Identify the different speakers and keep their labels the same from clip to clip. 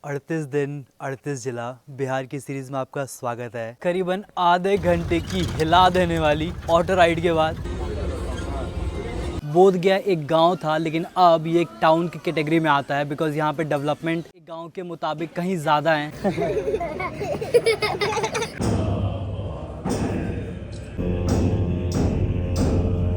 Speaker 1: 38 दिन 38 जिला बिहार की सीरीज में आपका स्वागत है। करीबन आधे घंटे की हिला देने वाली ऑटो राइड के बाद बोध गया एक गांव था, लेकिन अब ये एक टाउन की कैटेगरी में आता है बिकॉज यहाँ पे डेवलपमेंट एक गांव के मुताबिक कहीं ज़्यादा है।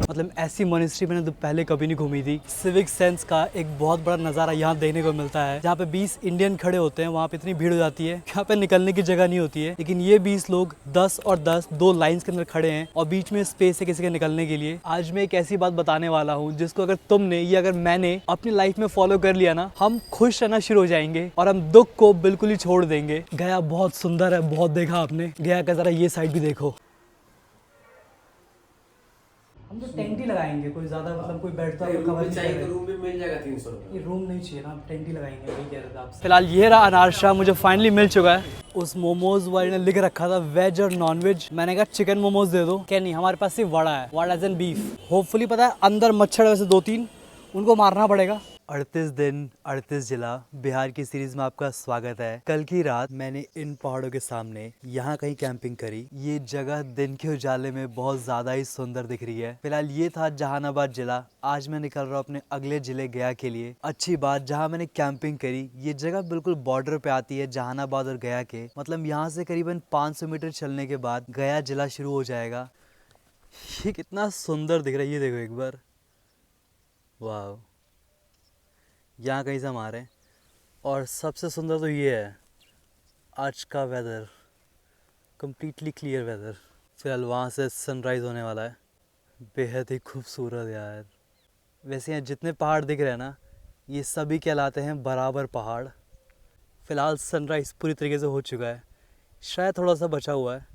Speaker 1: मतलब ऐसी मॉनेस्ट्री मैंने तो पहले कभी नहीं घूमी थी। सिविक सेंस का एक बहुत बड़ा नज़ारा यहाँ देखने को मिलता है। जहाँ पे 20 इंडियन खड़े होते हैं वहाँ पे इतनी भीड़ हो जाती है, यहाँ पे निकलने की जगह नहीं होती है। लेकिन ये 20 लोग 10 और 10 दो लाइंस के अंदर खड़े हैं और बीच में स्पेस है किसी के निकलने के लिए। आज मैं एक ऐसी बात बताने वाला हूँ जिसको अगर तुमने या अगर मैंने अपनी लाइफ में फॉलो कर लिया ना, हम खुश रहना शुरू हो जाएंगे और हम दुख को बिल्कुल ही छोड़ देंगे। गया बहुत सुंदर है, बहुत देखा आपने। गया का जरा ये साइड भी देखो। हम तो टेंट ही लगाएंगे, कोई ज्यादा मतलब कोई बैठता है कवर नहीं चाहिए तो रूम भी मिल जाएगा 300 रुपये। ये रूम नहीं चाहिए ना, टेंट ही लगाएंगे, वही कह रहे थे आप। फिलहाल ये रहा अनारशा, मुझे फाइनली मिल चुका है। उस मोमोज वाले ने लिख रखा था वेज और नॉन वेज, मैंने कहा चिकन मोमोज दे दो। क्या नहीं, हमारे पास सिर्फ वड़ा है, वड़ा एज एन बीफ। होपफुली पता है अंदर मच्छर वैसे 2-3 उनको मारना पड़ेगा। 38 दिन 38 जिला बिहार की सीरीज में आपका स्वागत है। कल की रात मैंने इन पहाड़ों के सामने यहाँ कहीं कैंपिंग करी। ये जगह दिन के उजाले में बहुत ज्यादा ही सुंदर दिख रही है। फिलहाल ये था जहानाबाद जिला। आज मैं निकल रहा हूँ अपने अगले जिले गया के लिए। अच्छी बात, जहाँ मैंने कैंपिंग करी ये जगह बिल्कुल बॉर्डर पे आती है जहानाबाद और गया के। मतलब यहाँ से करीबन 500 मीटर चलने के बाद गया जिला शुरू हो जाएगा। ये कितना सुंदर दिख रहा है, ये देखो एक बार, वाह। यहाँ कहीं से हम आ रहे हैं और सबसे सुंदर तो ये है आज का वेदर, कम्प्लीटली क्लियर वेदर। फिलहाल वहाँ से सनराइज़ होने वाला है, बेहद ही खूबसूरत यार। वैसे यहाँ जितने पहाड़ दिख रहे हैं ना, ये सभी कहलाते हैं बराबर पहाड़। फिलहाल सनराइज़ पूरी तरीके से हो चुका है, शायद थोड़ा सा बचा हुआ है।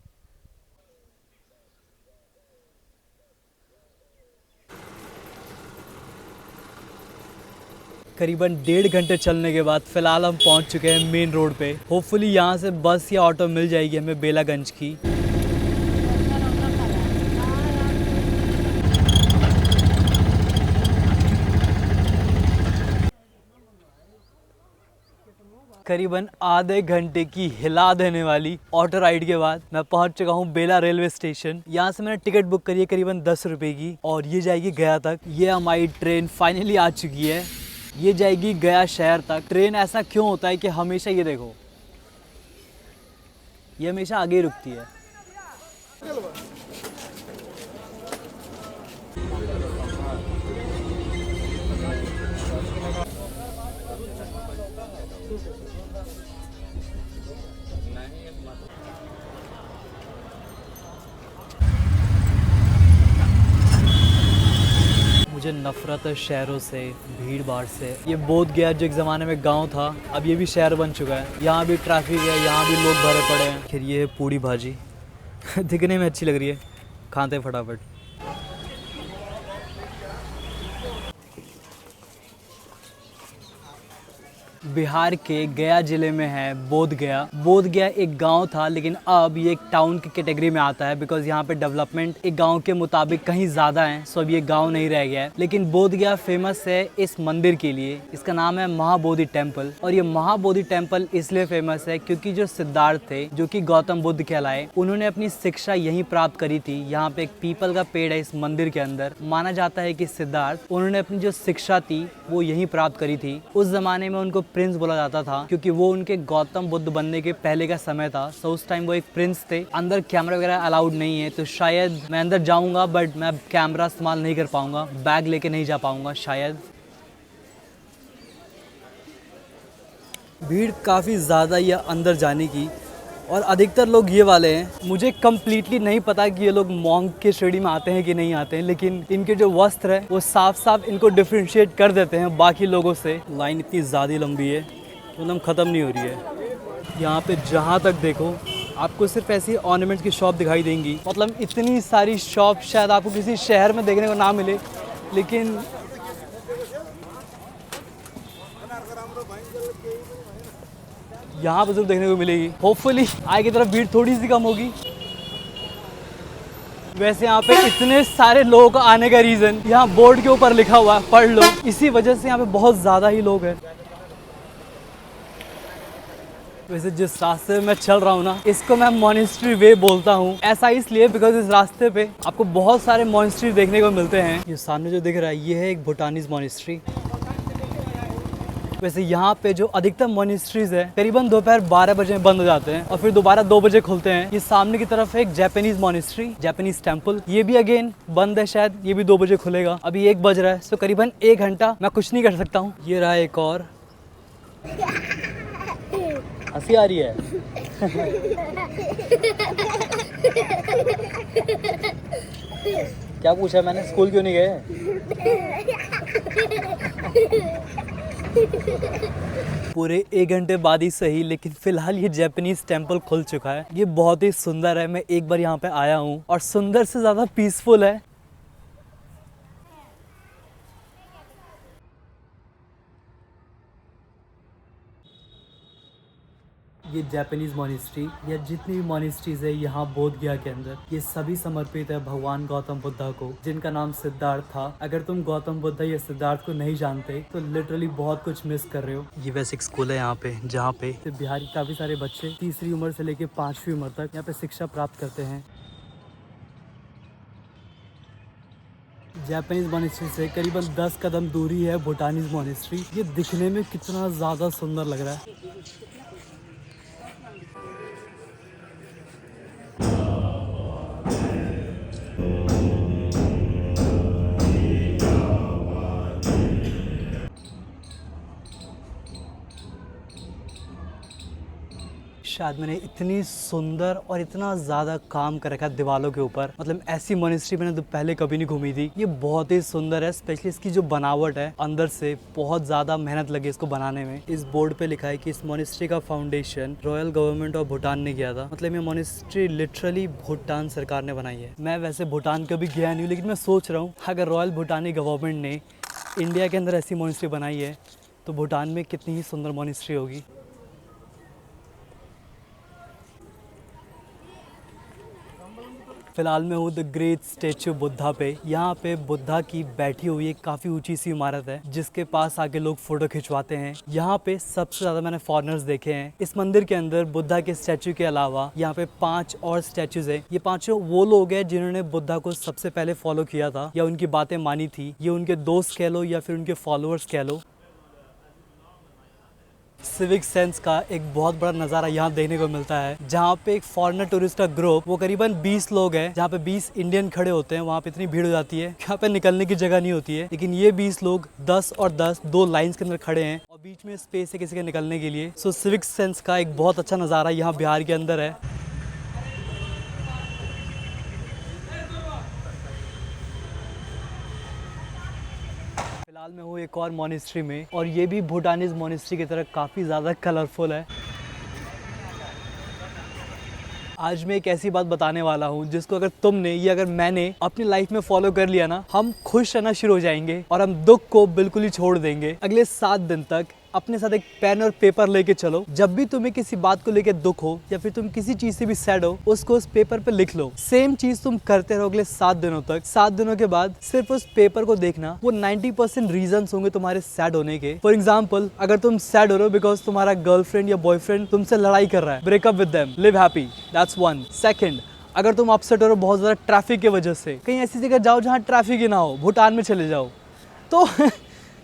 Speaker 1: करीबन 1.5 घंटे चलने के बाद फिलहाल हम पहुंच चुके हैं मेन रोड पे। होपफुली यहाँ से बस या ऑटो मिल जाएगी हमें बेलागंज की। करीबन आधे घंटे की हिला देने वाली ऑटो राइड के बाद मैं पहुंच चुका हूं बेला रेलवे स्टेशन। यहाँ से मैंने टिकट बुक करी है करीबन 10 रुपए की और ये जाएगी गया तक। ये हमारी ट्रेन फाइनली आ चुकी है, ये जाएगी गया शहर तक। ट्रेन ऐसा क्यों होता है कि हमेशा, ये देखो, ये हमेशा आगे ही रुकती है। मुझे नफरत है शहरों से, भीड़ भाड़ से। ये बोध गया जो एक ज़माने में गांव था, अब ये भी शहर बन चुका है। यहाँ भी ट्रैफिक है, यहाँ भी लोग भरे पड़े हैं। फिर ये है पूड़ी भाजी दिखने में अच्छी लग रही है, खाते हैं फटाफट। बिहार के गया जिले में है बोध गया। बोध गया एक गांव था, लेकिन अब ये एक टाउन की कैटेगरी में आता है बिकॉज यहाँ पे डेवलपमेंट एक गांव के मुताबिक कहीं ज़्यादा है, सो अब ये गांव नहीं रह गया है। लेकिन बोध गया फेमस है इस मंदिर के लिए, इसका नाम है महाबोधि टेम्पल। और ये महाबोधि टेम्पल इसलिए फेमस है क्योंकि जो सिद्धार्थ थे, जो कि गौतम बुद्ध कहलाए, उन्होंने अपनी शिक्षा यहीं प्राप्त करी थी। यहाँ पे एक पीपल का पेड़ है इस मंदिर के अंदर। माना जाता है कि सिद्धार्थ, उन्होंने अपनी जो शिक्षा थी वो यहीं प्राप्त करी थी। उस जमाने में उनको प्रिंस बोला जाता था क्योंकि वो उनके गौतम बुद्ध बनने के पहले का समय था। सो उस टाइम वो एक प्रिंस थे। अंदर कैमरा वगैरह अलाउड नहीं है, तो शायद मैं अंदर जाऊंगा बट मैं कैमरा इस्तेमाल नहीं कर पाऊंगा, बैग लेके नहीं जा पाऊंगा शायद। भीड़ काफ़ी ज़्यादा ही है अंदर जाने की और अधिकतर लोग ये वाले हैं। मुझे कम्प्लीटली नहीं पता कि ये लोग मॉन्क के श्रेणी में आते हैं कि नहीं आते हैं, लेकिन इनके जो वस्त्र है वो साफ साफ इनको डिफ्रेंशिएट कर देते हैं बाकी लोगों से। लाइन इतनी ज़्यादा लंबी है, एकदम ख़त्म नहीं हो रही है। यहाँ पे जहाँ तक देखो आपको सिर्फ ऐसी ऑर्नामेंट्स की शॉप दिखाई देंगी। मतलब इतनी सारी शॉप शायद आपको किसी शहर में देखने को ना मिले, लेकिन यहाँ पर जरूर देखने को मिलेगी। होपफुली आगे की तरफ भीड़ थोड़ी सी कम होगी। वैसे यहाँ पे इतने सारे लोगों का आने का रीज़न यहाँ बोर्ड के ऊपर लिखा हुआ है, पढ़ लो। इसी वजह से यहाँ पे बहुत ज़्यादा ही लोग हैं। वैसे जिस रास्ते में मैं चल रहा हूँ ना, इसको मैं मॉनेस्ट्री वे बोलता हूँ। ऐसा इसलिए बिकॉज इस रास्ते पे आपको बहुत सारे मॉनेस्ट्री देखने को मिलते हैं। ये सामने जो दिख रहा है ये है एक भूटानीज मॉनेस्ट्री। वैसे यहाँ पे जो अधिकतम मॉनेस्ट्रीज है करीबन दोपहर 12 बजे बंद हो जाते हैं और फिर दोबारा 2 बजे खुलते हैं। ये सामने की तरफ है एक जापानीज मॉनेस्ट्री, जापानीज टेम्पल, ये भी अगेन बंद है, शायद ये भी 2 बजे खुलेगा। अभी 1 बज रहा है, तो करीबन 1 घंटा मैं कुछ नहीं कर सकता हूँ। ये रहा एक और। हंसी आ रही है। क्या पूछा मैंने, स्कूल क्यों नहीं गए? पूरे 1 घंटे बाद ही सही, लेकिन फिलहाल ये जापानीज टेम्पल खुल चुका है। ये बहुत ही सुंदर है, मैं एक बार यहाँ पे आया हूँ और सुंदर से ज्यादा पीसफुल है। ये जापानीज मॉनेस्ट्री या जितनी भी मॉनेस्ट्रीज है यहाँ बोध गया के अंदर, ये सभी समर्पित है भगवान गौतम बुद्धा को, जिनका नाम सिद्धार्थ था। अगर तुम गौतम बुद्धा या सिद्धार्थ को नहीं जानते तो लिटरली बहुत कुछ मिस कर रहे हो। ये बेसिक स्कूल है यहाँ पे, जहाँ पे बिहार के काफी सारे बच्चे तीसरी उम्र से लेके 5वीं उम्र तक यहाँ पे शिक्षा प्राप्त करते हैं। जापानीज मॉनेस्ट्री से करीबन 10 कदम दूरी है भूटानीज मॉनेस्ट्री। ये दिखने में कितना ज्यादा सुंदर लग रहा है। शायद मैंने इतनी सुंदर और इतना ज़्यादा काम कर रखा है दीवारों के ऊपर, मतलब ऐसी मॉनेस्ट्री मैंने तो पहले कभी नहीं घूमी थी। ये बहुत ही सुंदर है, स्पेशली इसकी जो बनावट है अंदर से, बहुत ज़्यादा मेहनत लगी इसको बनाने में। इस बोर्ड पे लिखा है कि इस मॉनेस्ट्री का foundation royal government of Bhutan ने किया था। मतलब ये मॉनेस्ट्री लिटरली भूटान सरकार ने बनाई है। मैं वैसे भूटान कभी गया नहीं हूँ, लेकिन मैं सोच रहा हूँ अगर रॉयल भूटानी गवर्नमेंट ने इंडिया के अंदर ऐसी मॉनेस्ट्री बनाई है तो भूटान में कितनी ही सुंदर मॉनेस्ट्री होगी। फिलहाल मैं हूँ द ग्रेट स्टैचू बुद्धा पे। यहाँ पे बुद्धा की बैठी हुई एक काफ़ी ऊंची सी इमारत है जिसके पास आके लोग फोटो खिंचवाते हैं। यहाँ पे सबसे ज़्यादा मैंने फॉरेनर्स देखे हैं। इस मंदिर के अंदर बुद्धा के स्टैचू के अलावा यहाँ पे 5 और स्टैचूज हैं। ये 5 वो लोग हैं जिन्होंने बुद्धा को सबसे पहले फॉलो किया था या उनकी बातें मानी थी। ये उनके दोस्त कह लो या फिर उनके फॉलोअर्स कह लो। सिविक सेंस का एक बहुत बड़ा नज़ारा यहाँ देखने को मिलता है, जहाँ पे एक फॉरेनर टूरिस्ट का ग्रुप, वो करीबन 20 लोग हैं, जहाँ पे 20 इंडियन खड़े होते हैं। वहाँ पे इतनी भीड़ हो जाती है, यहाँ पे निकलने की जगह नहीं होती है, लेकिन ये 20 लोग 10 और 10 2 लाइंस के अंदर खड़े हैं और बीच में स्पेस है किसी के निकलने के लिए। सो सिविक सेंस का एक बहुत अच्छा नज़ारा यहाँ बिहार के अंदर है। फिलहाल मैं हूँ एक और मॉनेस्ट्री में और ये भी भूटानीज मॉनेस्ट्री की तरह काफ़ी ज़्यादा कलरफुल है। आज मैं एक ऐसी बात बताने वाला हूँ जिसको अगर तुमने या अगर मैंने अपनी लाइफ में फॉलो कर लिया ना, हम खुश रहना शुरू हो जाएंगे और हम दुख को बिल्कुल ही छोड़ देंगे। अगले 7 दिन तक अपने साथ एक पेन और पेपर लेके चलो। जब भी तुम्हें किसी बात को लेके दुख हो या फिर तुम किसी चीज से भी सैड हो, उसको उस पेपर पे लिख लो। सेम चीज तुम करते रहो अगले 7 दिनों तक। 7 दिनों के बाद सिर्फ उस पेपर को देखना, वो 90% रीजंस होंगे तुम्हारे सैड होने के। फॉर एग्जाम्पल, अगर तुम सैड हो रहे हो बिकॉज तुम्हारा गर्लफ्रेंड या बॉयफ्रेंड तुमसे लड़ाई कर रहा है, breakup with them, live happy, that's 1। Second, अगर तुम अपसेट हो रहे हो बहुत ज्यादा ट्रैफिक की वजह से, कहीं ऐसी जगह जाओ जहाँ ट्रैफिक ही ना हो, भूटान में चले जाओ। तो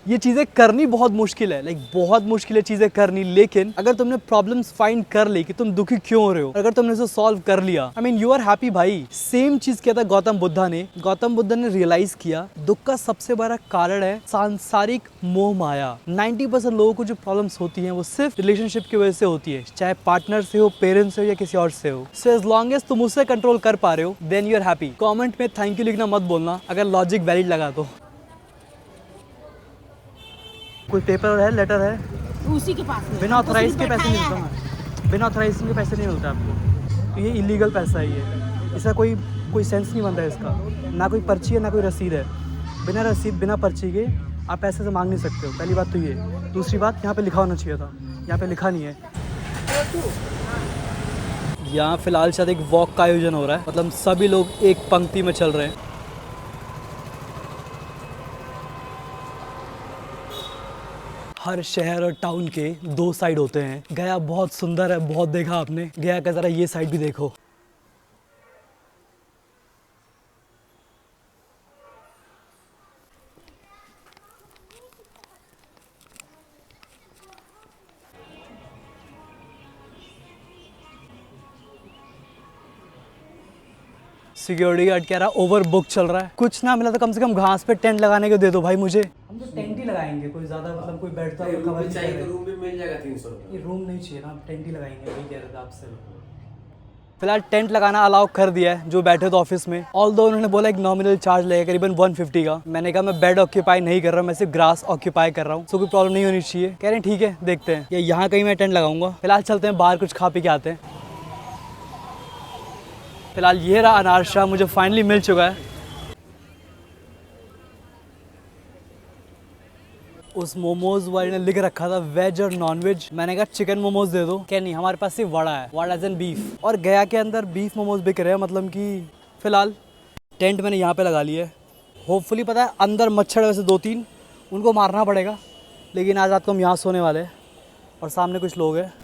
Speaker 1: ये चीज़ें करनी बहुत मुश्किल है, लाइक बहुत मुश्किल है चीज़ें करनी, लेकिन अगर तुमने प्रॉब्लम्स फाइंड कर ली कि तुम दुखी क्यों हो रहे हो, अगर तुमने इसे सॉल्व कर लिया, I mean you are happy भाई। सेम चीज़ किया था गौतम बुद्धा ने। गौतम बुद्धा ने रियलाइज किया दुख का सबसे बड़ा कारण है सांसारिक मोह माया। 90% लोगों को जो प्रॉब्लम्स होती हैं वो सिर्फ रिलेशनशिप की वजह से होती है, चाहे पार्टनर से हो, पेरेंट्स से हो या किसी और से हो। सो एज लॉन्ग एज तुम उससे कंट्रोल कर पा रहे हो, then you are happy. Comment में थैंक यू लिखना मत भूलना अगर लॉजिक वैलिड लगा तो। कोई पेपर है, लेटर है
Speaker 2: उसी के पास में।
Speaker 1: बिना ऑथराइज के पैसे नहीं मिलता, बिना ऑथराइजिंग के पैसे नहीं मिलता आपको। तो ये इलीगल पैसा है, ये इसका कोई सेंस नहीं बनता है इसका। ना कोई पर्ची है ना कोई रसीद है। बिना रसीद बिना पर्ची के आप पैसे से मांग नहीं सकते हो, पहली बात तो ये। दूसरी बात, यहाँ पे लिखा होना चाहिए था, यहाँ पे लिखा नहीं है। यहाँ फिलहाल शायद एक वॉक का आयोजन हो रहा है, मतलब सभी लोग एक पंक्ति में चल रहे हैं। हर शहर और टाउन के दो साइड होते हैं। गया बहुत सुंदर है, बहुत देखा आपने। गया का ज़रा ये साइड भी देखो। सिक्योरिटी गार्ड कह रहा ओवर बुक चल रहा है। कुछ ना मिला तो कम से कम घास पे टेंट लगाने को दे दो भाई मुझे। हम तो टेंट ही लगाएंगे, कोई ज्यादा मतलब कोई बैठता है
Speaker 2: रूम चाहिए तो रूम भी मिल जाएगा 300 रुपये।
Speaker 1: ये रूम नहीं चाहिए ना, टेंट ही लगाएंगे, वही कह रहे थे आपसे। फिलहाल टेंट लगाना अलाउ कर दिया है जो बैठे थे ऑफिस में। ऑल्दो उन्होंने बोला एक नॉमिनल चार्ज लगेगा करीबन 150 का। मैंने कहा मैं बेड ऑक्यूपाई नहीं कर रहा हूँ, मैं सिर्फ ग्रास ऑक्यूपाई कर रहा हूँ, तो कोई प्रॉब्लम नहीं होनी चाहिए। कह रहे हैं ठीक है देखते हैं, या यहाँ कहीं मैं टेंट लगाऊंगा। फिलहाल चलते हैं बाहर, कुछ खा पी के आते हैं। फिलहाल ये रहा अनार शाह, मुझे फाइनली मिल चुका है। उस मोमोज वाले ने लिख रखा था वेज और नॉन वेज। मैंने कहा चिकन मोमोज दे दो। क्या नहीं, हमारे पास सिर्फ वड़ा है, वड़ा एज एन बीफ। और गया के अंदर बीफ मोमोज बिक रहे हैं, मतलब कि फिलहाल टेंट मैंने यहाँ पे लगा लिया है। होपफुली पता है अंदर मच्छर वैसे 2-3 उनको मारना पड़ेगा, लेकिन आज रात को हम यहाँ सोने वाले हैं और सामने कुछ लोग हैं।